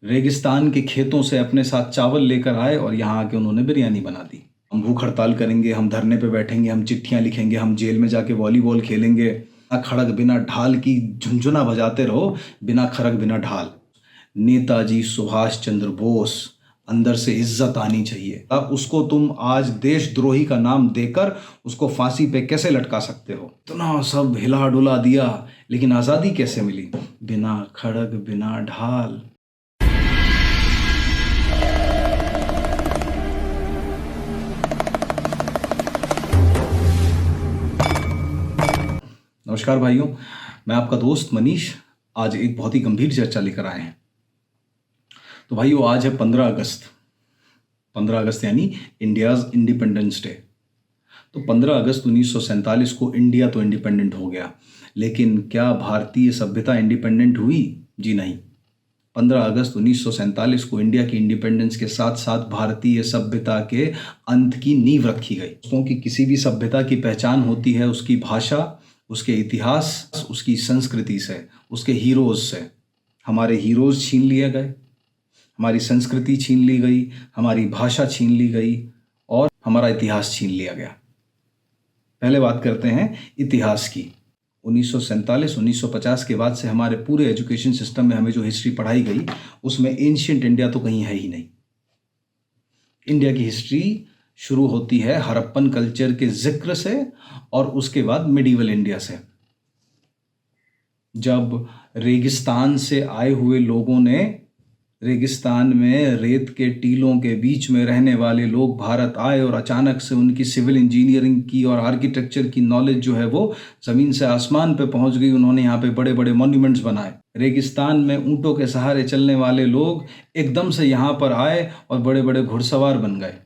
रेगिस्तान के खेतों से अपने साथ चावल लेकर आए और यहाँ आके उन्होंने बिरयानी बना दी। हम भूख हड़ताल करेंगे, हम धरने पे बैठेंगे, हम चिट्ठियाँ लिखेंगे, हम जेल में जाके वॉलीबॉल खेलेंगे। खड़ग बिना ढाल की झुनझुना बजाते रहो, बिना खड़ग बिना ढाल। नेताजी सुभाष चंद्र बोस, अंदर से इज्जत आनी चाहिए। अब उसको तुम आज देशद्रोही का नाम देकर उसको फांसी पे कैसे लटका सकते हो? इतना सब हिला डुला दिया, लेकिन आज़ादी कैसे मिली? बिना खड़ग बिना ढाल। नमस्कार भाइयों, मैं आपका दोस्त मनीष आज एक बहुत ही गंभीर चर्चा लेकर आए हैं। तो भाइयों, आज है 15 अगस्त। 15 अगस्त यानी इंडियाज़ इंडिपेंडेंस डे। तो 15 अगस्त 1947 को इंडिया तो इंडिपेंडेंट हो गया, लेकिन क्या भारतीय सभ्यता इंडिपेंडेंट हुई? जी नहीं। 15 अगस्त 1947 को इंडिया की इंडिपेंडेंस के साथ साथ भारतीय सभ्यता के अंत की नींव रखी गई। क्योंकि किसी भी सभ्यता की पहचान होती है उसकी भाषा, उसके इतिहास, उसकी संस्कृति से, उसके हीरोज से। हमारे हीरोज छीन लिए गए, हमारी संस्कृति छीन ली गई, हमारी भाषा छीन ली गई और हमारा इतिहास छीन लिया गया। पहले बात करते हैं इतिहास की। 1947 1950 के बाद से हमारे पूरे एजुकेशन सिस्टम में हमें जो हिस्ट्री पढ़ाई गई, उसमें एंशियंट इंडिया तो कहीं है ही नहीं। इंडिया की हिस्ट्री शुरू होती है हड़प्पन कल्चर के जिक्र से और उसके बाद मिडीवल इंडिया से, जब रेगिस्तान से आए हुए लोगों ने, रेगिस्तान में रेत के टीलों के बीच में रहने वाले लोग भारत आए और अचानक से उनकी सिविल इंजीनियरिंग की और आर्किटेक्चर की नॉलेज जो है वो ज़मीन से आसमान पे पहुंच गई। उन्होंने यहाँ पे बड़े बड़े मॉन्यूमेंट्स बनाए। रेगिस्तान में ऊँटों के सहारे चलने वाले लोग एकदम से यहाँ पर आए और बड़े बड़े घुड़सवार बन गए।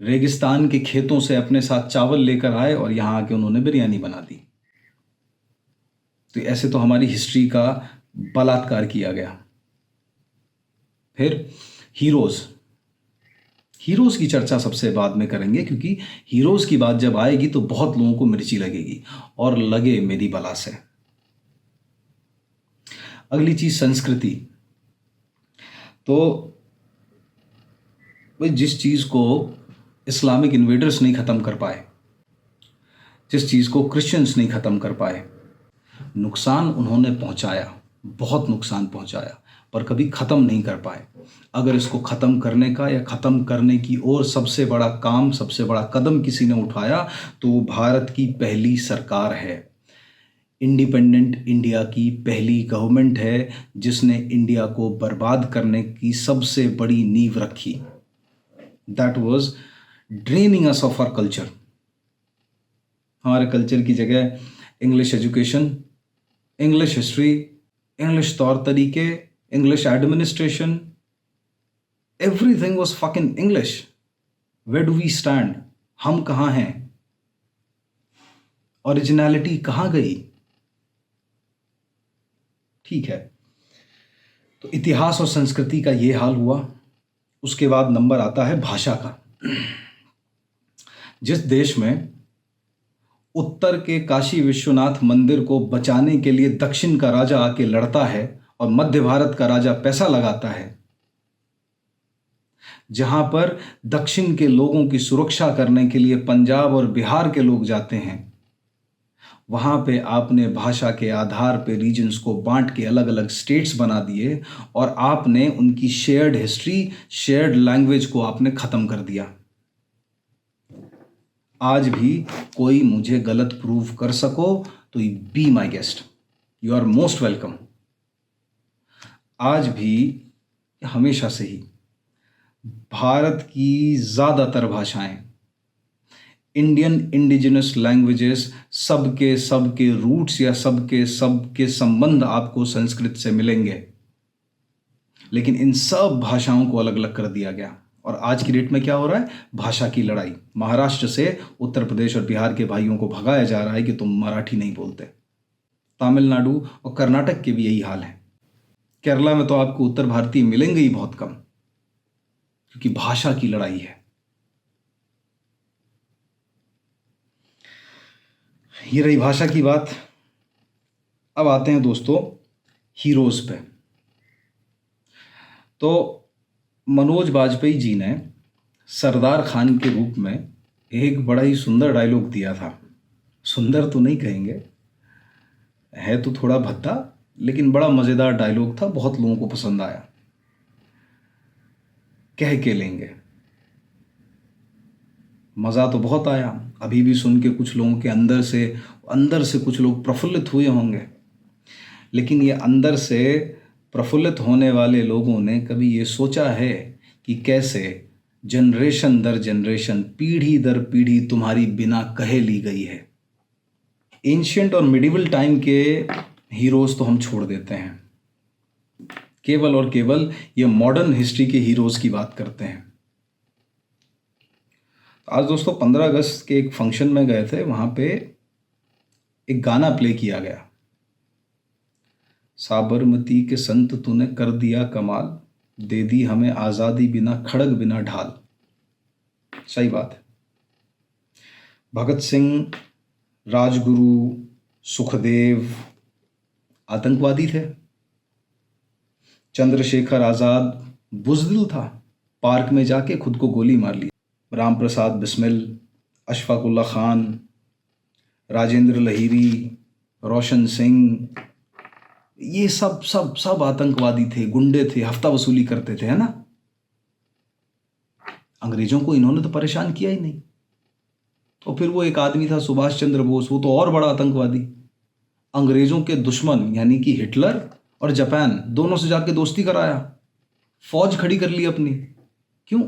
रेगिस्तान के खेतों से अपने साथ चावल लेकर आए और यहाँ आके उन्होंने बिरयानी बना दी। तो ऐसे तो हमारी हिस्ट्री का बलात्कार किया गया। फिर हीरोज हीरोज की चर्चा सबसे बाद में करेंगे, क्योंकि हीरोज की बात जब आएगी तो बहुत लोगों को मिर्ची लगेगी और लगे मेरी बला से। अगली चीज संस्कृति। तो भाई, जिस चीज को इस्लामिक इन्वेडर्स नहीं खत्म कर पाए, जिस चीज को क्रिश्चियंस नहीं खत्म कर पाए, नुकसान उन्होंने पहुंचाया, बहुत नुकसान पहुंचाया, पर कभी ख़त्म नहीं कर पाए। अगर इसको ख़त्म करने का या ख़त्म करने की ओर सबसे बड़ा काम, सबसे बड़ा कदम किसी ने उठाया तो वो भारत की पहली सरकार है। इंडिपेंडेंट इंडिया की पहली गवर्नमेंट है जिसने इंडिया को बर्बाद करने की सबसे बड़ी नींव रखी। That was draining us of our culture. हमारे कल्चर की जगह English education, English history, English तौर तरीके, English administration, everything was fucking English. Where do we stand? हम कहाँ हैं? ओरिजिनलिटी कहाँ गई? ठीक है, तो इतिहास और संस्कृति का ये हाल हुआ। उसके बाद नंबर आता है भाषा का। जिस देश में उत्तर के काशी विश्वनाथ मंदिर को बचाने के लिए दक्षिण का राजा आके लड़ता है और मध्य भारत का राजा पैसा लगाता है, जहां पर दक्षिण के लोगों की सुरक्षा करने के लिए पंजाब और बिहार के लोग जाते हैं, वहां पे आपने भाषा के आधार पे रीजन्स को बांट के अलग अलग स्टेट्स बना दिए और आपने उनकी शेयर्ड हिस्ट्री, शेयर्ड लैंग्वेज को आपने खत्म कर दिया। आज भी कोई मुझे गलत प्रूव कर सको तो be my guest, you are most welcome. आज भी, हमेशा से ही, भारत की ज़्यादातर भाषाएं, इंडियन इंडिजिनस लैंग्वेजेस, सबके सबके रूट्स या सबके सबके संबंध आपको संस्कृत से मिलेंगे, लेकिन इन सब भाषाओं को अलग अलग कर दिया गया। और आज की डेट में क्या हो रहा है? भाषा की लड़ाई। महाराष्ट्र से उत्तर प्रदेश और बिहार के भाइयों को भगाया जा रहा है कि तुम मराठी नहीं बोलते। तमिलनाडु और कर्नाटक के भी यही हाल है। केरला में तो आपको उत्तर भारतीय मिलेंगे ही बहुत कम, क्योंकि भाषा की लड़ाई है। ये रही भाषा की बात। अब आते हैं दोस्तों हीरोज पे। तो मनोज बाजपेयी जी ने सरदार खान के रूप में एक बड़ा ही सुंदर डायलॉग दिया था। सुंदर तो नहीं कहेंगे, है तो थोड़ा भद्दा, लेकिन बड़ा मज़ेदार डायलॉग था, बहुत लोगों को पसंद आया। कह के लेंगे, मज़ा तो बहुत आया। अभी भी सुन के कुछ लोगों के अंदर से कुछ लोग प्रफुल्लित हुए होंगे, लेकिन ये अंदर से प्रफुल्लित होने वाले लोगों ने कभी ये सोचा है कि कैसे जनरेशन दर जनरेशन, पीढ़ी दर पीढ़ी तुम्हारी बिना कहे ली गई है। एंशियंट और मिडिवल टाइम के हीरोज़ तो हम छोड़ देते हैं, केवल और केवल ये मॉडर्न हिस्ट्री के हीरोज़ की बात करते हैं। आज दोस्तों 15 अगस्त के एक फंक्शन में गए थे, वहाँ पे एक गाना प्ले किया गया, साबरमती के संत तूने कर दिया कमाल, दे दी हमें आज़ादी बिना खड़ग बिना ढाल। सही बात है। भगत सिंह, राजगुरु, सुखदेव आतंकवादी थे। चंद्रशेखर आज़ाद बुज़दिल था, पार्क में जाके खुद को गोली मार ली। राम प्रसाद बिस्मिल, अशफाक उल्लाह खान, राजेंद्र लहिरी, रोशन सिंह, ये सब सब सब आतंकवादी थे, गुंडे थे, हफ्ता वसूली करते थे, है ना। अंग्रेजों को इन्होंने तो परेशान किया ही नहीं। तो फिर वो एक आदमी था सुभाष चंद्र बोस, वो तो और बड़ा आतंकवादी। अंग्रेजों के दुश्मन यानी कि हिटलर और जापान दोनों से जाके दोस्ती कराया, फौज खड़ी कर ली अपनी। क्यों?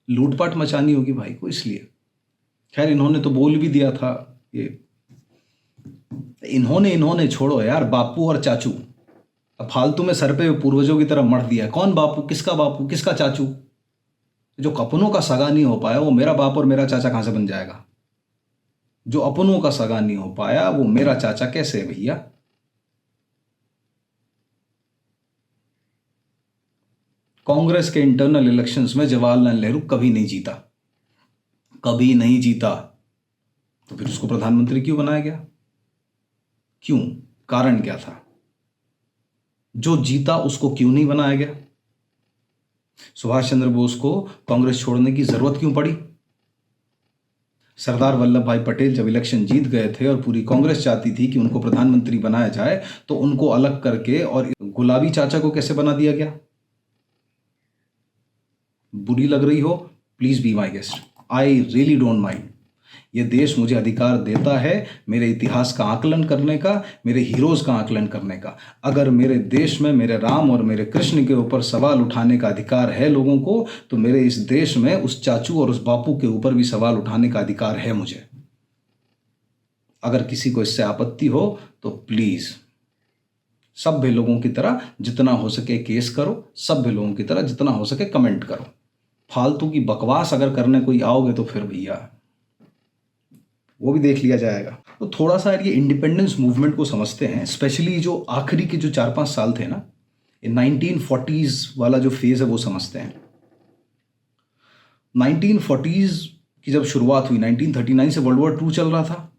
लूटपाट मचानी होगी भाई को, इसलिए। खैर, इन्होंने तो बोल भी दिया था, ये इन्होंने छोड़ो यार, बापू और चाचू। अब फालतू में सर पे पूर्वजों की तरह मढ़ दिया। कौन बापू, किसका चाचू? जो अपनों का सगा नहीं हो पाया वो मेरा बाप और मेरा चाचा कहां से बन जाएगा? जो अपनों का सगा नहीं हो पाया वो मेरा चाचा कैसे है भैया? कांग्रेस के इंटरनल इलेक्शंस में जवाहरलाल नेहरू कभी नहीं जीता। तो फिर उसको प्रधानमंत्री क्यों बनाया गया? क्यों? कारण क्या था? जो जीता उसको क्यों नहीं बनाया गया? सुभाष चंद्र बोस को कांग्रेस छोड़ने की जरूरत क्यों पड़ी? सरदार वल्लभ भाई पटेल जब इलेक्शन जीत गए थे और पूरी कांग्रेस चाहती थी कि उनको प्रधानमंत्री बनाया जाए, तो उनको अलग करके और गुलाबी चाचा को कैसे बना दिया गया? बुरी लग रही हो, please be my guest, I really don't mind. ये देश मुझे अधिकार देता है मेरे इतिहास का आकलन करने का, मेरे हीरोज का आकलन करने का। अगर मेरे देश में मेरे राम और मेरे कृष्ण के ऊपर सवाल उठाने का अधिकार है लोगों को, तो मेरे इस देश में उस चाचू और उस बापू के ऊपर भी सवाल उठाने का अधिकार है मुझे। अगर किसी को इससे आपत्ति हो तो प्लीज सभ्य लोगों की तरह जितना हो सके केस करो, सभ्य लोगों की तरह जितना हो सके कमेंट करो। फालतू की बकवास अगर करने कोई आओगे तो फिर भैया वो भी देख लिया जाएगा। तो थोड़ा सा ये इंडिपेंडेंस मूवमेंट को समझते हैं, स्पेशली जो आखिरी के जो 4-5 साल थे ना, ये 1940s वाला जो फेज है वो समझते हैं। 1940s की जब शुरुआत हुई, 1939 से वर्ल्ड वॉर 2 चल रहा था।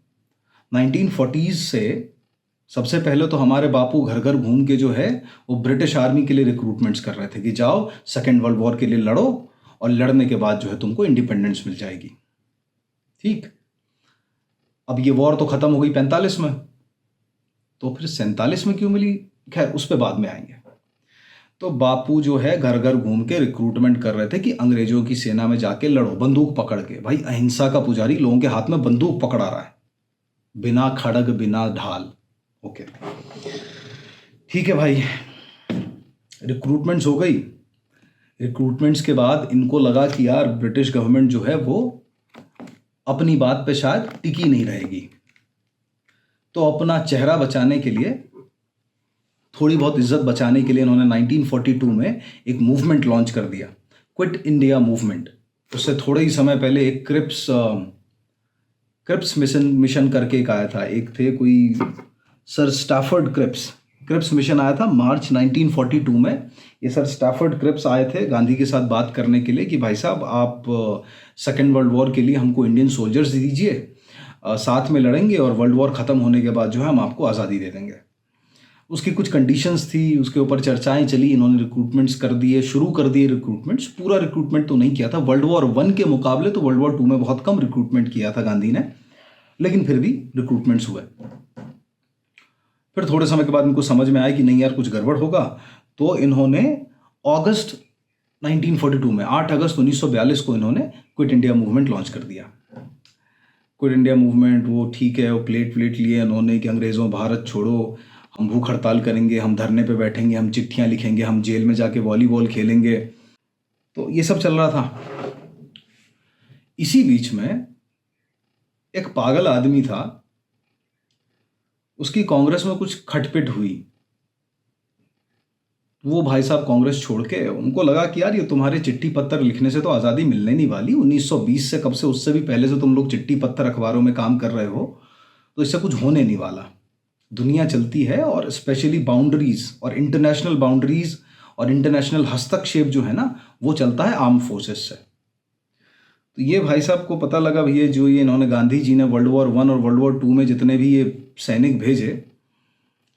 1940s से सबसे पहले तो हमारे बापू घर घर घूम के जो है वो ब्रिटिश आर्मी के लिए रिक्रूटमेंट्स कर रहे थे कि जाओ सेकेंड वर्ल्ड वॉर के लिए लड़ो और लड़ने के बाद जो है तुमको इंडिपेंडेंस मिल जाएगी। ठीक, अब ये वॉर तो खत्म हो गई 45 में, तो फिर 47 में क्यों मिली? खैर उस पर बाद में आएंगे। तो बापू जो है घर घर घूम के रिक्रूटमेंट कर रहे थे कि अंग्रेजों की सेना में जाके लड़ो, बंदूक पकड़ के। भाई अहिंसा का पुजारी लोगों के हाथ में बंदूक पकड़ा रहा है, बिना खड़ग बिना ढाल। ओके ठीक है भाई, रिक्रूटमेंट्स हो गई। रिक्रूटमेंट्स के बाद इनको लगा कि यार ब्रिटिश गवर्नमेंट जो है वो अपनी बात पे शायद टिकी नहीं रहेगी, तो अपना चेहरा बचाने के लिए, थोड़ी बहुत इज्जत बचाने के लिए इन्होंने 1942 में एक मूवमेंट लॉन्च कर दिया, क्विट इंडिया मूवमेंट। उससे थोड़े ही समय पहले एक क्रिप्स मिशन करके एक आया था, एक थे कोई सर स्टैफर्ड क्रिप्स मिशन आया था मार्च 1942 में। ये सर स्टैफर्ड क्रिप्स आए थे गांधी के साथ बात करने के लिए कि भाई साहब आप सेकेंड वर्ल्ड वॉर के लिए हमको इंडियन सोल्जर्स दीजिए, साथ में लड़ेंगे और वर्ल्ड वॉर ख़त्म होने के बाद जो है हम आपको आज़ादी दे देंगे। उसकी कुछ कंडीशंस थी, उसके ऊपर चर्चाएं चली, इन्होंने रिक्रूटमेंट्स कर दिए, शुरू कर दिए रिक्रूटमेंट्स। पूरा रिक्रूटमेंट तो नहीं किया था, वर्ल्ड वॉर 1 के मुकाबले तो वर्ल्ड वॉर 2 में बहुत कम रिक्रूटमेंट किया था गांधी ने, लेकिन फिर भी रिक्रूटमेंट्स हुए। फिर थोड़े समय के बाद इनको समझ में आया कि नहीं यार कुछ गड़बड़ होगा, तो इन्होंने अगस्त 1942 में 8 अगस्त 1942 को इन्होंने क्विट इंडिया मूवमेंट लॉन्च कर दिया। क्विट इंडिया मूवमेंट वो ठीक है, वो प्लेट लिए इन्होंने कि अंग्रेज़ों भारत छोड़ो, हम भूख हड़ताल करेंगे, हम धरने पे बैठेंगे, हम चिट्ठियां लिखेंगे, हम जेल में जाके वॉलीबॉल खेलेंगे, तो ये सब चल रहा था। इसी बीच में एक पागल आदमी था, उसकी कांग्रेस में कुछ खटपिट हुई। वो भाई साहब कांग्रेस छोड़ के, उनको लगा कि यार ये तुम्हारे चिट्ठी पत्तर लिखने से तो आज़ादी मिलने नहीं वाली, 1920 से कब से, उससे भी पहले से तुम लोग चिट्ठी पत्तर अखबारों में काम कर रहे हो, तो इससे कुछ होने नहीं वाला। दुनिया चलती है, और स्पेशली बाउंड्रीज और इंटरनेशनल हस्तक्षेप जो है ना, वो चलता है आर्म फोर्सेस से। तो ये भाई साहब को पता लगा भैया जो ये इन्होंने, गांधी जी ने वर्ल्ड वॉर 1 और वर्ल्ड वॉर 2 में जितने भी ये सैनिक भेजे,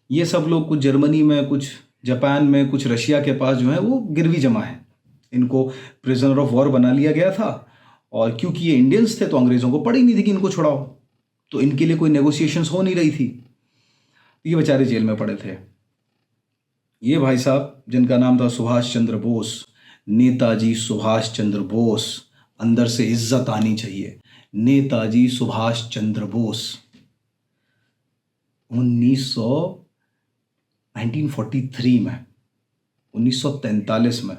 ये सब लोग कुछ जर्मनी में, कुछ जापान में, कुछ रशिया के पास जो है वो गिरवी जमा है। इनको प्रिजनर ऑफ वॉर बना लिया गया था, और क्योंकि ये इंडियंस थे तो अंग्रेज़ों को पड़ी नहीं थी कि इनको छुड़ाओ, तो इनके लिए कोई नेगोशिएशंस हो नहीं रही थी, ये बेचारे जेल में पड़े थे। ये भाई साहब जिनका नाम था सुभाष चंद्र बोस, नेताजी सुभाष चंद्र बोस, अंदर से इज्जत आनी चाहिए, नेताजी सुभाष चंद्र बोस 1943 में, 1943 में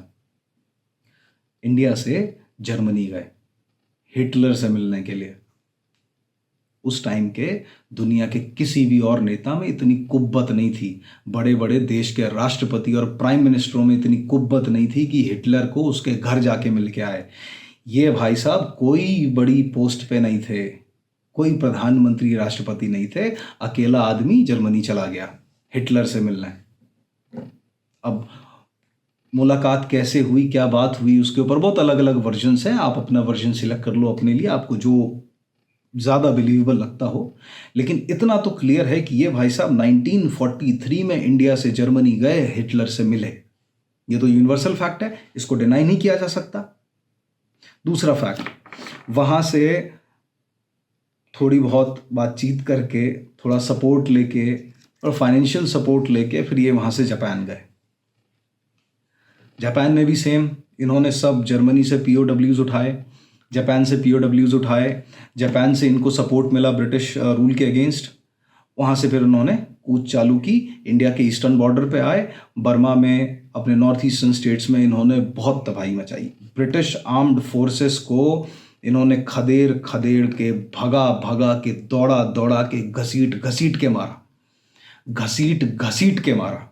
इंडिया से जर्मनी गए हिटलर से मिलने के लिए। उस टाइम के दुनिया के किसी भी और नेता में इतनी कुब्बत नहीं थी, बड़े बड़े देश के राष्ट्रपति और प्राइम मिनिस्टरों में इतनी कुब्बत नहीं थी कि हिटलर को उसके घर जाके मिल के आए। ये भाई साहब कोई बड़ी पोस्ट पे नहीं थे, कोई प्रधानमंत्री राष्ट्रपति नहीं थे, अकेला आदमी जर्मनी चला गया हिटलर से मिलने। अब मुलाकात कैसे हुई, क्या बात हुई, उसके ऊपर बहुत अलग अलग वर्जन्स हैं, आप अपना वर्जन सिलेक्ट कर लो अपने लिए, आपको जो ज़्यादा बिलीवेबल लगता हो। लेकिन इतना तो क्लियर है कि ये भाई साहब 1943 में इंडिया से जर्मनी गए, हिटलर से मिले। ये तो यूनिवर्सल फैक्ट है, इसको डिनाई नहीं किया जा सकता। दूसरा फैक्ट, वहाँ से थोड़ी बहुत बातचीत करके, थोड़ा सपोर्ट लेके और फाइनेंशियल सपोर्ट लेके फिर ये वहाँ से जापान गए। जापान में भी सेम, इन्होंने सब जर्मनी से POWs उठाए, जापान से POWs उठाए, जापान से इनको सपोर्ट मिला ब्रिटिश रूल के अगेंस्ट। वहाँ से फिर उन्होंने कूच चालू की, इंडिया के ईस्टर्न बॉर्डर पे आए, बर्मा में, अपने नॉर्थ ईस्टर्न स्टेट्स में इन्होंने बहुत तबाही मचाई। ब्रिटिश आर्म्ड फोर्सेस को इन्होंने खदेड़ के, भगा के, दौड़ा के, घसीट के मारा।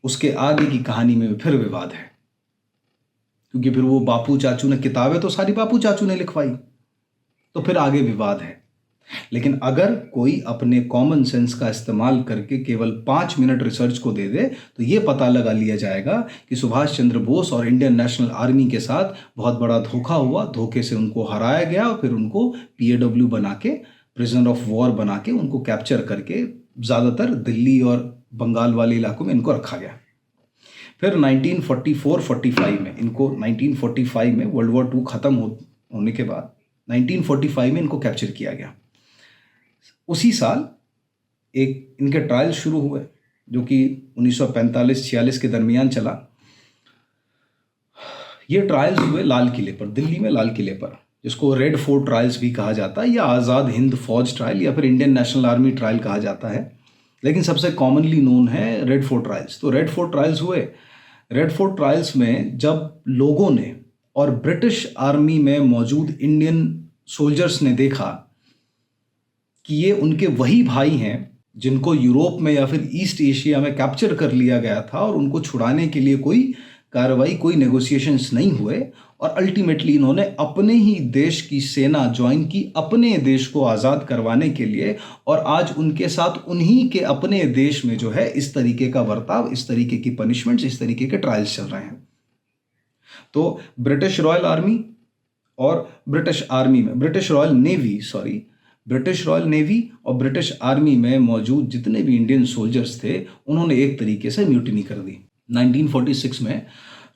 उसके आगे की कहानी में फिर विवाद है, क्योंकि फिर वो बापू चाचू ने, किताबें तो सारी बापू चाचू ने लिखवाई, तो फिर आगे विवाद है। लेकिन अगर कोई अपने कॉमन सेंस का इस्तेमाल करके केवल 5 मिनट रिसर्च को दे दे, तो ये पता लगा लिया जाएगा कि सुभाष चंद्र बोस और इंडियन नेशनल आर्मी के साथ बहुत बड़ा धोखा हुआ, धोखे से उनको हराया गया, और फिर उनको POW बना के, प्रिजनर ऑफ वॉर बना के, उनको कैप्चर करके ज़्यादातर दिल्ली और बंगाल वाले इलाकों में इनको रखा गया। फिर 1944-45 में इनको, 1945 में वर्ल्ड वॉर 2 ख़त्म होने के बाद 1945 में इनको कैप्चर किया गया। उसी साल एक इनके ट्रायल शुरू हुए, जो कि 1945-46 के दरमियान चला। ये ट्रायल्स हुए लाल किले पर, दिल्ली में लाल किले पर, जिसको रेड फोर्ट ट्रायल्स भी कहा जाता है, या आज़ाद हिंद फौज ट्रायल, या फिर इंडियन नेशनल आर्मी ट्रायल कहा जाता है, लेकिन सबसे कॉमनली नोन है रेड फोर्ट ट्रायल्स। तो रेड फोर्ट ट्रायल्स हुए। रेड फोर्ट ट्रायल्स में जब लोगों ने और ब्रिटिश आर्मी में मौजूद इंडियन सोल्जर्स ने देखा कि ये उनके वही भाई हैं जिनको यूरोप में या फिर ईस्ट एशिया में कैप्चर कर लिया गया था, और उनको छुड़ाने के लिए कोई कार्रवाई, कोई नेगोशिएशंस नहीं हुए, और अल्टीमेटली इन्होंने अपने ही देश की सेना ज्वाइन की, अपने देश को आज़ाद करवाने के लिए, और आज उनके साथ उन्हीं के अपने देश में जो है इस तरीके का बर्ताव, इस तरीके की पनिशमेंट्स, इस तरीके के ट्रायल्स चल रहे हैं। तो ब्रिटिश रॉयल आर्मी और ब्रिटिश आर्मी में, British royal navy, British royal navy और ब्रिटिश आर्मी में मौजूद जितने भी इंडियन सोल्जर्स थे उन्होंने एक तरीके से म्यूटिनी कर दी। 1946 में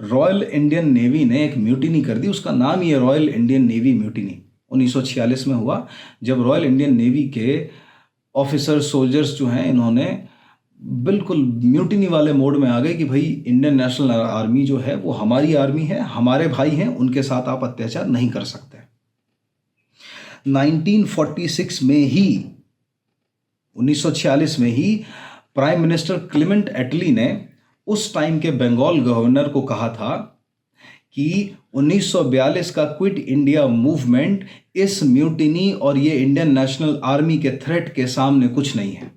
रॉयल इंडियन नेवी ने एक म्यूटिनी कर दी, उसका नाम ही है रॉयल इंडियन नेवी म्यूटिनी। 1946 में हुआ जब रॉयल इंडियन नेवी के ऑफिसर सोल्जर्स जो हैं इन्होंने बिल्कुल म्यूटिनी वाले मोड में आ गए कि भाई इंडियन नेशनल आर्मी जो है वो हमारी आर्मी है, हमारे भाई हैं, उनके साथ आप अत्याचार नहीं कर सकते। 1946 में ही 1946 में ही प्राइम मिनिस्टर क्लेमेंट एटली ने उस टाइम के बंगाल गवर्नर को कहा था कि 1942 का क्विट इंडिया मूवमेंट इस म्यूटिनी और ये इंडियन नेशनल आर्मी के थ्रेट के सामने कुछ नहीं है,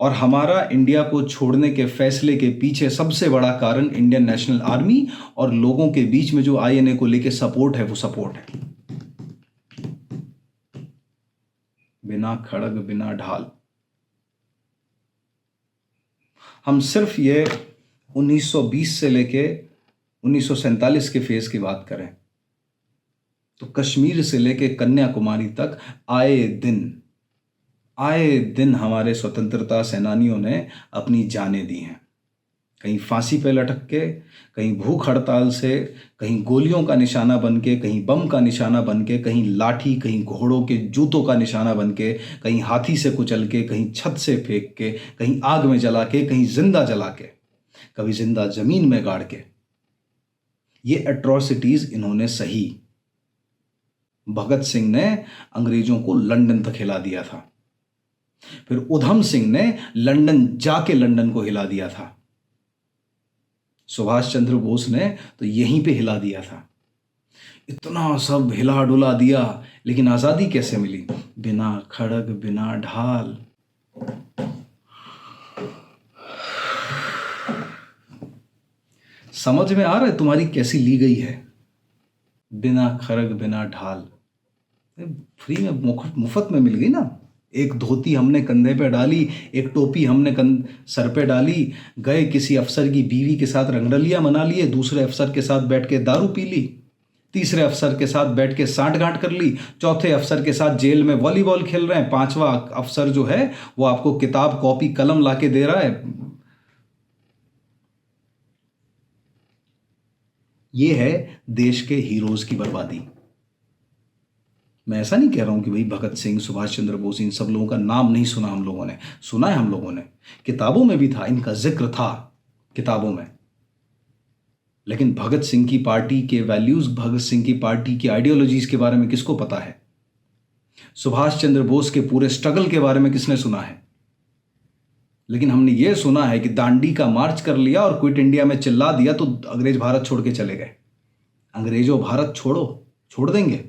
और हमारा इंडिया को छोड़ने के फैसले के पीछे सबसे बड़ा कारण इंडियन नेशनल आर्मी और लोगों के बीच में जो आईएनए को लेके सपोर्ट है वो सपोर्ट है। बिना खड़ग बिना ढाल। हम सिर्फ ये 1920 से लेके 1947 के फेज की बात करें तो कश्मीर से लेके कन्याकुमारी तक आए दिन हमारे स्वतंत्रता सेनानियों ने अपनी जानें दी हैं। कहीं फांसी पे लटक के, कहीं भूख हड़ताल से, कहीं गोलियों का निशाना बन के, कहीं बम का निशाना बन के, कहीं लाठी, कहीं घोड़ों के जूतों का निशाना बन के, कहीं हाथी से कुचल के, कहीं छत से फेंक के, कहीं आग में जला के, कहीं जिंदा जला के, कभी जिंदा जमीन में गाड़ के, ये एट्रॉसिटीज इन्होंने सही। भगत सिंह ने अंग्रेजों को लंदन तक हिला दिया था, फिर उधम सिंह ने लंदन जाके लंदन को हिला दिया था, सुभाष चंद्र बोस ने तो यहीं पे हिला दिया था। इतना सब हिला डुला दिया, लेकिन आजादी कैसे मिली? बिना खड़ग बिना ढाल। समझ में आ रहा है तुम्हारी कैसी ली गई है? बिना खड़ग बिना ढाल। फ्री में मुफ्त में मिल गई ना। एक धोती हमने कंधे पे डाली, एक टोपी हमने सर पे डाली, गए किसी अफसर की बीवी के साथ रंगरलिया मना लिए, दूसरे अफसर के साथ बैठ के दारू पी ली, तीसरे अफसर के साथ बैठ के सांठ-गांठ कर ली, चौथे अफसर के साथ जेल में वॉलीबॉल खेल रहे हैं, पांचवा अफसर जो है वो आपको किताब कॉपी कलम लाके दे रहा है। ये है देश के हीरोज की बर्बादी। मैं ऐसा नहीं कह रहा हूं कि भाई भगत सिंह, सुभाष चंद्र बोस, इन सब लोगों का नाम नहीं सुना हम लोगों ने। सुना है हम लोगों ने, किताबों में भी था, इनका जिक्र था किताबों में। लेकिन भगत सिंह की पार्टी के वैल्यूज, भगत सिंह की पार्टी की आइडियोलॉजीज के बारे में किसको पता है? सुभाष चंद्र बोस के पूरे स्ट्रगल के बारे में किसने सुना है? लेकिन हमने ये सुना है कि दांडी का मार्च कर लिया और क्विट इंडिया में चिल्ला दिया तो अंग्रेज भारत छोड़ के चले गए। अंग्रेजों भारत छोड़ देंगे?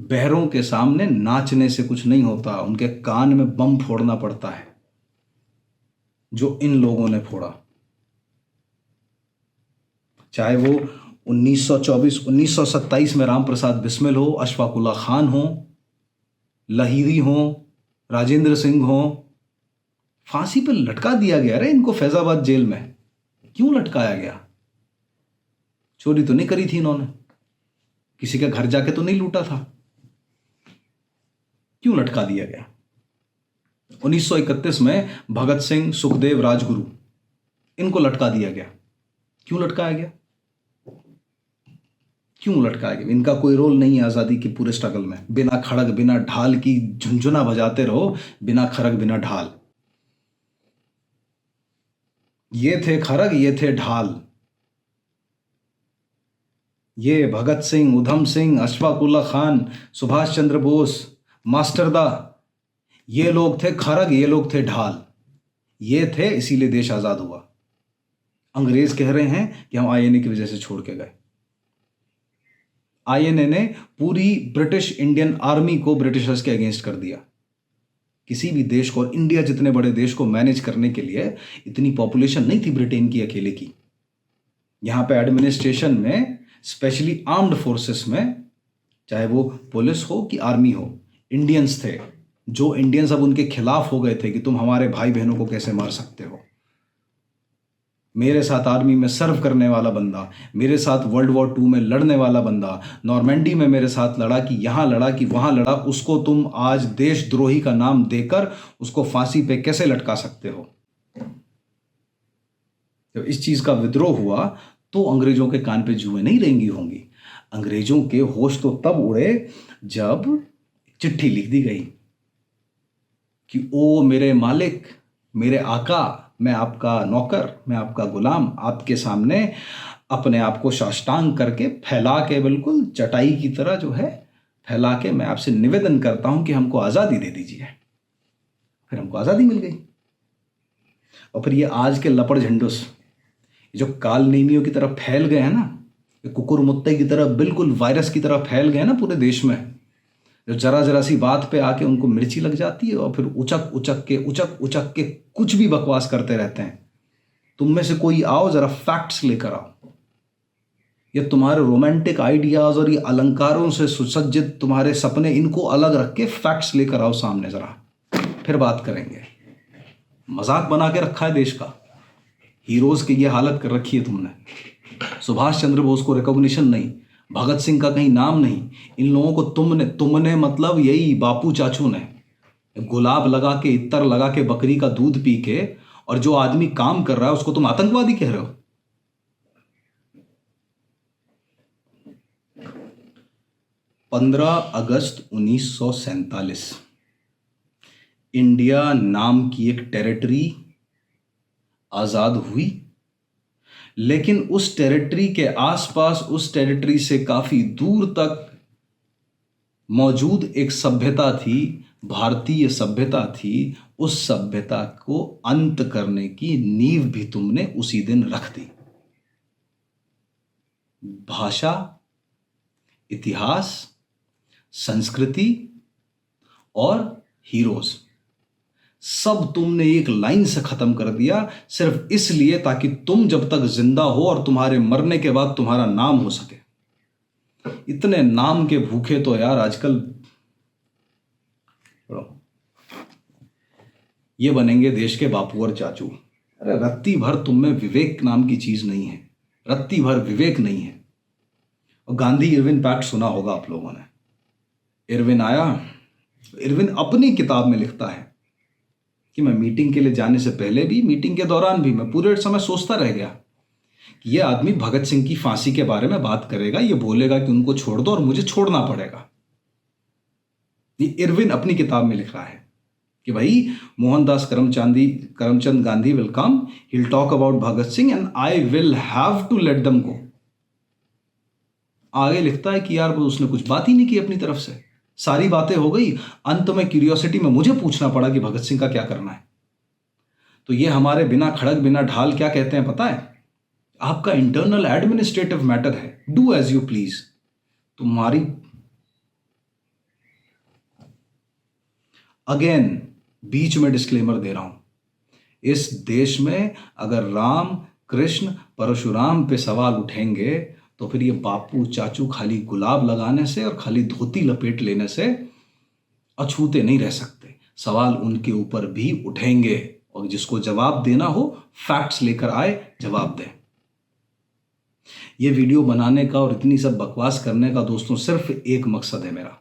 बहरों के सामने नाचने से कुछ नहीं होता, उनके कान में बम फोड़ना पड़ता है, जो इन लोगों ने फोड़ा। चाहे वो 1924 1927 में रामप्रसाद बिस्मिल हो, अशफाक उल्लाह खान हो, लहिरी हो, राजेंद्र सिंह हो, फांसी पर लटका दिया गया रे इनको फैजाबाद जेल में। क्यों लटकाया गया? चोरी तो नहीं करी थी इन्होंने, किसी का घर जाके तो नहीं लूटा था, क्यों लटका दिया गया? 1931 में भगत सिंह, सुखदेव, राजगुरु, इनको लटका दिया गया। क्यों लटकाया गया? क्यों लटकाया गया? इनका कोई रोल नहीं है आजादी के पूरे स्ट्रगल में। बिना खड़ग बिना ढाल की झुंझुना बजाते रहो, बिना खड़ग बिना ढाल। ये थे खड़ग, ये थे ढाल। ये भगत सिंह, उधम सिंह, अशफाक उल्लाह खान, सुभाष चंद्र बोस, मास्टरदा, ये लोग थे खड़ग, ये लोग थे ढाल। ये थे, इसीलिए देश आजाद हुआ। अंग्रेज कह रहे हैं कि हम आईएनए की वजह से छोड़ के गए। आईएनए ने पूरी ब्रिटिश इंडियन आर्मी को ब्रिटिशर्स के अगेंस्ट कर दिया। किसी भी देश को, और इंडिया जितने बड़े देश को मैनेज करने के लिए इतनी पॉपुलेशन नहीं थी ब्रिटेन की अकेले की। यहां पे एडमिनिस्ट्रेशन में, स्पेशली आर्म्ड फोर्सेस में, चाहे वो पुलिस हो कि आर्मी हो, इंडियंस थे। जो इंडियंस अब उनके खिलाफ हो गए थे कि तुम हमारे भाई बहनों को कैसे मार सकते हो। मेरे साथ आर्मी में सर्व करने वाला बंदा, मेरे साथ वर्ल्ड वॉर 2 में लड़ने वाला बंदा, नॉर्मैंडी में मेरे साथ लड़ा, कि यहाँ लड़ा कि वहाँ लड़ा, उसको तुम आज देशद्रोही का नाम देकर उसको फांसी पे कैसे लटका सकते हो? जब इस चीज़ का विद्रोह हुआ तो अंग्रेजों के कान पे जुएं नहीं रेंगी होंगी। अंग्रेजों के होश तो तब उड़े जब चिट्ठी लिख दी गई कि ओ मेरे मालिक, मेरे आका, मैं आपका नौकर, मैं आपका गुलाम, आपके सामने अपने आप को साष्टांग करके फैला के, बिल्कुल चटाई की तरह जो है फैला के, मैं आपसे निवेदन करता हूं कि हमको आज़ादी दे दीजिए। फिर हमको आज़ादी मिल गई। और फिर ये आज के लपड़ झंडुस जो काल नेमियों की तरह फैल गए हैं ना, ये कुकुर मुत्ते की तरह, बिल्कुल वायरस की तरह फैल गए हैं ना पूरे देश में, जो जरा जरा सी बात पे आके उनको मिर्ची लग जाती है और फिर उचक उचक के कुछ भी बकवास करते रहते हैं। तुम में से कोई आओ, जरा फैक्ट्स लेकर आओ। ये तुम्हारे रोमांटिक आइडियाज और ये अलंकारों से सुसज्जित तुम्हारे सपने, इनको अलग रख के फैक्ट्स लेकर आओ सामने, जरा फिर बात करेंगे। मजाक बना के रखा है देश का, हीरोज की ये हालत कर रखी है तुमने। सुभाष चंद्र बोस को रिकॉग्निशन नहीं, भगत सिंह का कहीं नाम नहीं, इन लोगों को तुमने मतलब यही बापू चाचू ने गुलाब लगा के, इत्तर लगा के, बकरी का दूध पी के, और जो आदमी काम कर रहा है उसको तुम आतंकवादी कह रहे हो। 15 अगस्त 1947 इंडिया नाम की एक टेरिटरी आजाद हुई, लेकिन उस टेरिटरी के आसपास, उस टेरिटरी से काफी दूर तक मौजूद एक सभ्यता थी, भारतीय सभ्यता थी। उस सभ्यता को अंत करने की नींव भी तुमने उसी दिन रख दी। भाषा, इतिहास, संस्कृति और हीरोज सब तुमने एक लाइन से खत्म कर दिया, सिर्फ इसलिए ताकि तुम जब तक जिंदा हो और तुम्हारे मरने के बाद तुम्हारा नाम हो सके। इतने नाम के भूखे तो यार आजकल ये बनेंगे देश के बापू और चाचू। अरे रत्ती भर तुम में विवेक नाम की चीज नहीं है, रत्ती भर विवेक नहीं है। और गांधी इरविन पैक्ट सुना होगा आप लोगों ने। इरविन आया, इरविन अपनी किताब में लिखता है कि मैं मीटिंग के लिए जाने से पहले भी, मीटिंग के दौरान भी, मैं पूरे समय सोचता रह गया कि यह आदमी भगत सिंह की फांसी के बारे में बात करेगा, ये बोलेगा कि उनको छोड़ दो और मुझे छोड़ना पड़ेगा। ये इरविन अपनी किताब में लिख रहा है कि भाई Mohandas Karamchand Gandhi will come, he will talk about Bhagat Singh and I will have to let them go. आगे लिखता है कि यार वो उसने कुछ बात ही नहीं की अपनी तरफ से, सारी बातें हो गई, अंत में क्यूरियोसिटी में मुझे पूछना पड़ा कि भगत सिंह का क्या करना है। तो ये हमारे बिना खड़क बिना ढाल क्या कहते हैं पता है? आपका इंटरनल एडमिनिस्ट्रेटिव मैटर है, डू एज यू प्लीज। तुम्हारी अगेन बीच में डिस्क्लेमर दे रहा हूं, इस देश में अगर राम, कृष्ण, परशुराम पे सवाल उठेंगे तो फिर ये बापू चाचू खाली गुलाब लगाने से और खाली धोती लपेट लेने से अछूते नहीं रह सकते। सवाल उनके ऊपर भी उठेंगे और जिसको जवाब देना हो फैक्ट्स लेकर आए, जवाब दें। ये वीडियो बनाने का और इतनी सब बकवास करने का दोस्तों सिर्फ एक मकसद है मेरा।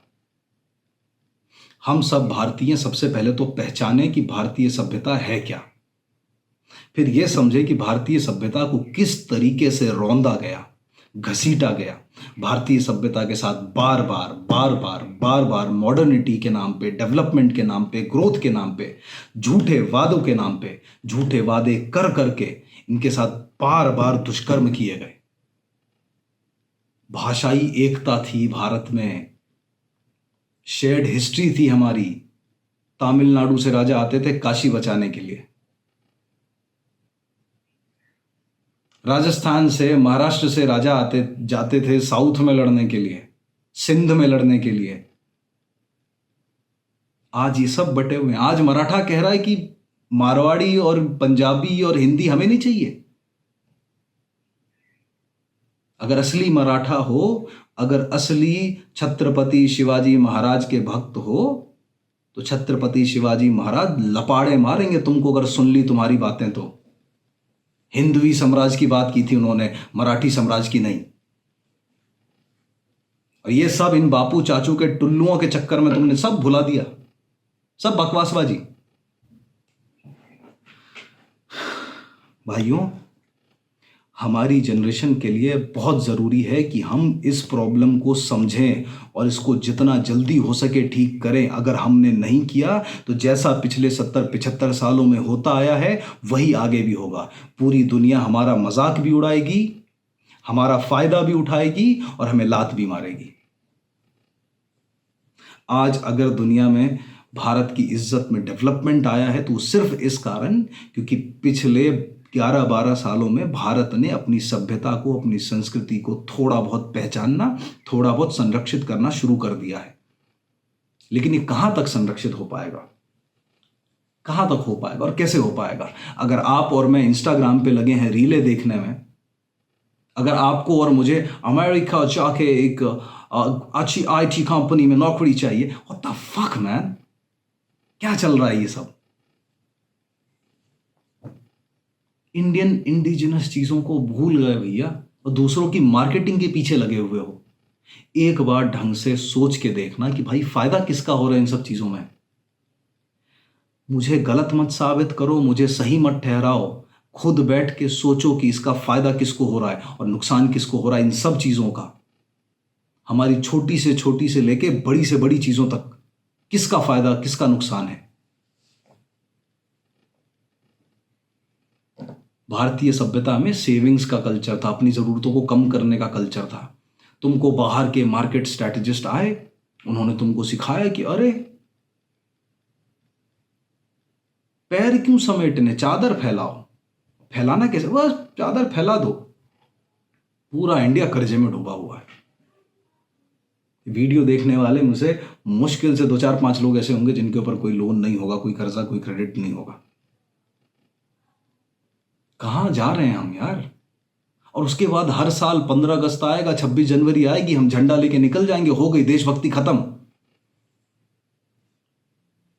हम सब भारतीय सबसे पहले तो पहचाने कि भारतीय सभ्यता है क्या, फिर यह समझे कि भारतीय सभ्यता को किस तरीके से रौंदा गया, घसीटा गया। भारतीय सभ्यता के साथ बार बार मॉडर्निटी के नाम पे, डेवलपमेंट के नाम पे, ग्रोथ के नाम पे, झूठे वादों के नाम पे, झूठे वादे कर करके इनके साथ बार बार दुष्कर्म किए गए। भाषाई एकता थी भारत में, शेयर्ड हिस्ट्री थी हमारी। तमिलनाडु से राजा आते थे काशी बचाने के लिए, राजस्थान से, महाराष्ट्र से राजा जाते थे साउथ में लड़ने के लिए, सिंध में लड़ने के लिए। आज ये सब बटे हुए हैं। आज मराठा कह रहा है कि मारवाड़ी और पंजाबी और हिंदी हमें नहीं चाहिए। अगर असली मराठा हो, अगर असली छत्रपति शिवाजी महाराज के भक्त हो, तो छत्रपति शिवाजी महाराज लपाड़े मारेंगे तुमको अगर सुन ली तुम्हारी बातें तो। हिंदवी साम्राज्य की बात की थी उन्होंने, मराठी साम्राज्य की नहीं। और ये सब इन बापू चाचू के टुल्लुओं के चक्कर में तुमने सब भुला दिया, सब बकवासबाजी। भाइयों, हमारी जनरेशन के लिए बहुत ज़रूरी है कि हम इस प्रॉब्लम को समझें और इसको जितना जल्दी हो सके ठीक करें। अगर हमने नहीं किया तो जैसा पिछले 70-75 सालों में होता आया है वही आगे भी होगा। पूरी दुनिया हमारा मजाक भी उड़ाएगी, हमारा फायदा भी उठाएगी और हमें लात भी मारेगी। आज अगर दुनिया में भारत की इज्जत में डेवलपमेंट आया है तो सिर्फ इस कारण क्योंकि पिछले 11-12 सालों में भारत ने अपनी सभ्यता को, अपनी संस्कृति को थोड़ा बहुत पहचानना, थोड़ा बहुत संरक्षित करना शुरू कर दिया है। लेकिन ये कहां तक संरक्षित हो पाएगा, कहां तक हो पाएगा और कैसे हो पाएगा? अगर आप और मैं इंस्टाग्राम पे लगे हैं रीलें देखने में, अगर आपको और मुझे अमेरिका जाके एक अच्छी आईटी कंपनी में नौकरी चाहिए, व्हाट द फक मैन, क्या चल रहा है ये सब? इंडियन इंडिजिनस चीजों को भूल गए भैया और दूसरों की मार्केटिंग के पीछे लगे हुए हो। एक बार ढंग से सोच के देखना कि भाई फायदा किसका हो रहा है इन सब चीजों में। मुझे गलत मत साबित करो, मुझे सही मत ठहराओ, खुद बैठ के सोचो कि इसका फायदा किसको हो रहा है और नुकसान किसको हो रहा है इन सब चीजों का। हमारी छोटी से लेके बड़ी से बड़ी चीजों तक किसका फायदा किसका नुकसान है। भारतीय सभ्यता में सेविंग्स का कल्चर था, अपनी जरूरतों को कम करने का कल्चर था। तुमको बाहर के मार्केट स्ट्रैटेजिस्ट आए, उन्होंने तुमको सिखाया कि अरे पैर क्यों समेटने, चादर फैलाओ। फैलाना कैसे? बस चादर फैला दो। पूरा इंडिया कर्जे में डूबा हुआ है। वीडियो देखने वाले मुझे मुश्किल से 2-4-5 लोग ऐसे होंगे जिनके ऊपर कोई लोन नहीं होगा, कोई कर्जा, कोई क्रेडिट नहीं होगा। कहां जा रहे हैं हम यार? और उसके बाद हर साल 15 अगस्त आएगा, 26 जनवरी आएगी, हम झंडा लेके निकल जाएंगे, हो गई देशभक्ति खत्म।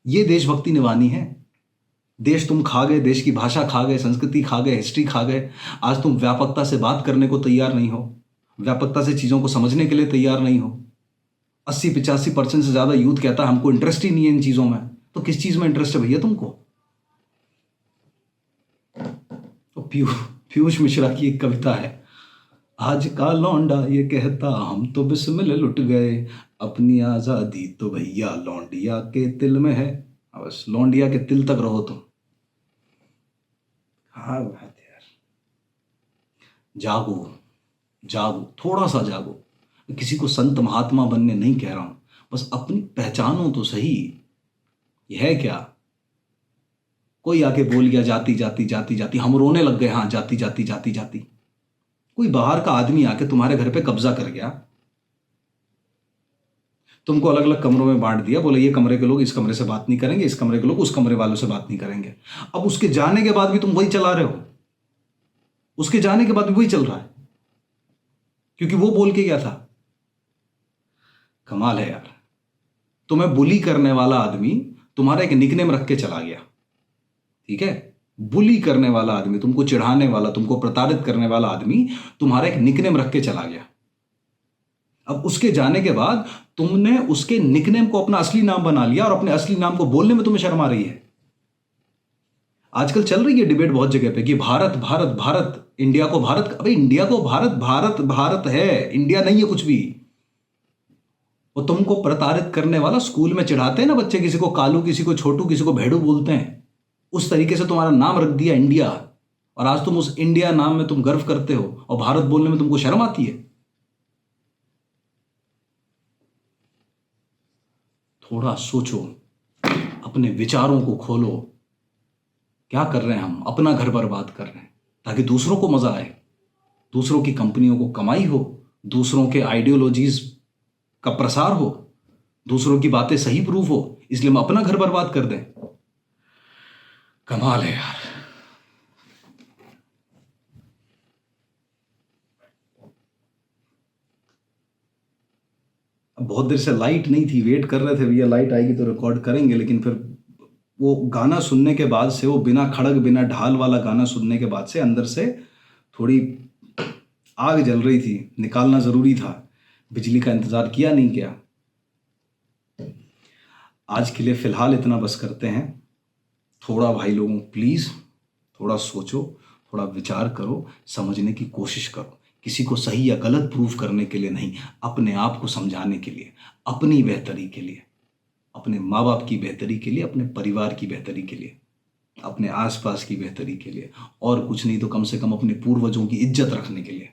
ये देशभक्ति निभानी है? देश तुम खा गए, देश की भाषा खा गए, संस्कृति खा गए, हिस्ट्री खा गए। आज तुम व्यापकता से बात करने को तैयार नहीं हो, व्यापकता से चीजों को समझने के लिए तैयार नहीं हो। 80-85% से ज्यादा यूथ कहता है हमको इंटरेस्ट ही नहीं है इन चीजों में। तो किस चीज में इंटरेस्ट है भैया तुमको? तो पीयूष मिश्रा की एक कविता है, आज का लौंडा ये कहता हम तो बिस्मिल लुट गए, अपनी आजादी तो भैया लौंडिया के तिल में है। बस लौंडिया के तिल तक रहो तुम। हाँ बात यार, जागो जागो, थोड़ा सा जागो। किसी को संत महात्मा बनने नहीं कह रहा हूं, बस अपनी पहचानो तो सही। यह है क्या? कोई आके बोल गया जाति जाति जाति जाति, हम रोने लग गए, हाँ जाति जाति जाति जाति। कोई बाहर का आदमी आके तुम्हारे घर पे कब्जा कर गया, तुमको अलग अलग कमरों में बांट दिया, बोले ये कमरे के लोग इस कमरे से बात नहीं करेंगे, इस कमरे के लोग उस कमरे वालों से बात नहीं करेंगे। अब उसके जाने के बाद भी तुम वही चला रहे हो, उसके जाने के बाद भी वही चल रहा है, क्योंकि वो बोल के गया था। कमाल है यार। तुम्हें बुली करने वाला आदमी तुम्हारा एक निकनेम रख के चला गया, ठीक है? बुली करने वाला आदमी, तुमको चिढ़ाने वाला, तुमको प्रताड़ित करने वाला आदमी तुम्हारा एक निकनेम रख के चला गया। अब उसके जाने के बाद तुमने उसके निकनेम को अपना असली नाम बना लिया और अपने असली नाम को बोलने में तुम्हें शर्म आ रही है। आजकल चल रही है डिबेट बहुत जगह पे कि भारत भारत भारत, इंडिया को भारत। अबे इंडिया को भारत, भारत भारत है, इंडिया नहीं है कुछ भी। वो तुमको प्रताड़ित करने वाला, स्कूल में चिढ़ाते हैं ना बच्चे, किसी को कालू, किसी को छोटू, किसी को भेड़ू बोलते हैं, उस तरीके से तुम्हारा नाम रख दिया इंडिया। और आज तुम उस इंडिया नाम में तुम गर्व करते हो और भारत बोलने में तुमको शर्म आती है। थोड़ा सोचो, अपने विचारों को खोलो। क्या कर रहे हैं हम? अपना घर बर्बाद कर रहे हैं ताकि दूसरों को मजा आए, दूसरों की कंपनियों को कमाई हो, दूसरों के आइडियोलॉजीज का प्रसार हो, दूसरों की बातें सही प्रूव हो, इसलिए हम अपना घर बर्बाद कर दें। कमाल है यार। अब बहुत देर से लाइट नहीं थी, वेट कर रहे थे भैया लाइट आएगी तो रिकॉर्ड करेंगे, लेकिन फिर वो गाना सुनने के बाद से, वो बिना खड़ग बिना ढाल वाला गाना सुनने के बाद से अंदर से थोड़ी आग जल रही थी, निकालना ज़रूरी था। बिजली का इंतज़ार किया नहीं क्या? आज के लिए फ़िलहाल इतना बस करते हैं। थोड़ा भाई लोगों प्लीज़ थोड़ा सोचो, थोड़ा विचार करो, समझने की कोशिश करो। किसी को सही या गलत प्रूव करने के लिए नहीं, अपने आप को समझाने के लिए, अपनी बेहतरी के लिए, अपने माँ बाप की बेहतरी के लिए, अपने परिवार की बेहतरी के लिए, अपने आसपास की बेहतरी के लिए, और कुछ नहीं तो कम से कम अपने पूर्वजों की इज्जत रखने के लिए।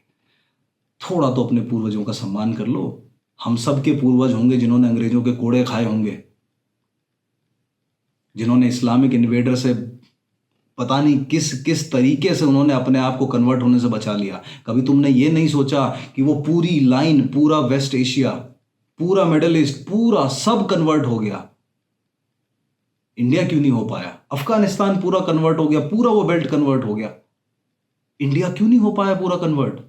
थोड़ा तो अपने पूर्वजों का सम्मान कर लो। हम सब के पूर्वज होंगे जिन्होंने अंग्रेजों के कोड़े खाए होंगे, जिन्होंने इस्लामिक इन्वेडर से पता नहीं किस किस तरीके से उन्होंने अपने आप को कन्वर्ट होने से बचा लिया। कभी तुमने ये नहीं सोचा कि वो पूरी लाइन, पूरा वेस्ट एशिया, पूरा मिडल ईस्ट, पूरा सब कन्वर्ट हो गया? इंडिया क्यों नहीं हो पाया? अफगानिस्तान पूरा कन्वर्ट हो गया, पूरा वो बेल्ट कन्वर्ट हो गया। इंडिया क्यों नहीं हो पाया पूरा कन्वर्ट?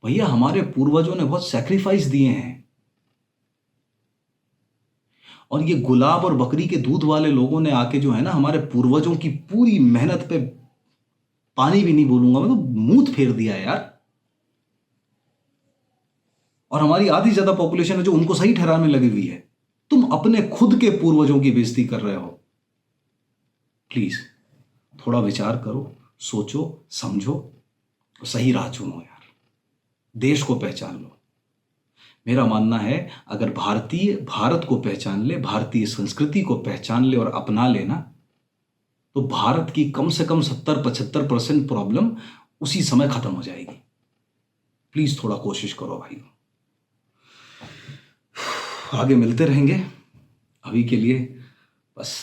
भैया हमारे पूर्वजों ने बहुत सैक्रिफाइस दिए हैं। और ये गुलाब और बकरी के दूध वाले लोगों ने आके जो है ना, हमारे पूर्वजों की पूरी मेहनत पे पानी भी नहीं बोलूंगा मैं तो, मूत फेर दिया यार। और हमारी आधी ज्यादा पॉपुलेशन है जो उनको सही ठहराने लगी हुई है। तुम अपने खुद के पूर्वजों की बेइज्जती कर रहे हो। प्लीज थोड़ा विचार करो, सोचो, समझो, सही राह चुनो यार। देश को पहचान लो। मेरा मानना है अगर भारत को पहचान ले, भारतीय संस्कृति को पहचान ले और अपना लेना, तो भारत की कम से कम 70-75% प्रॉब्लम उसी समय खत्म हो जाएगी। प्लीज थोड़ा कोशिश करो भाई। आगे मिलते रहेंगे। अभी के लिए बस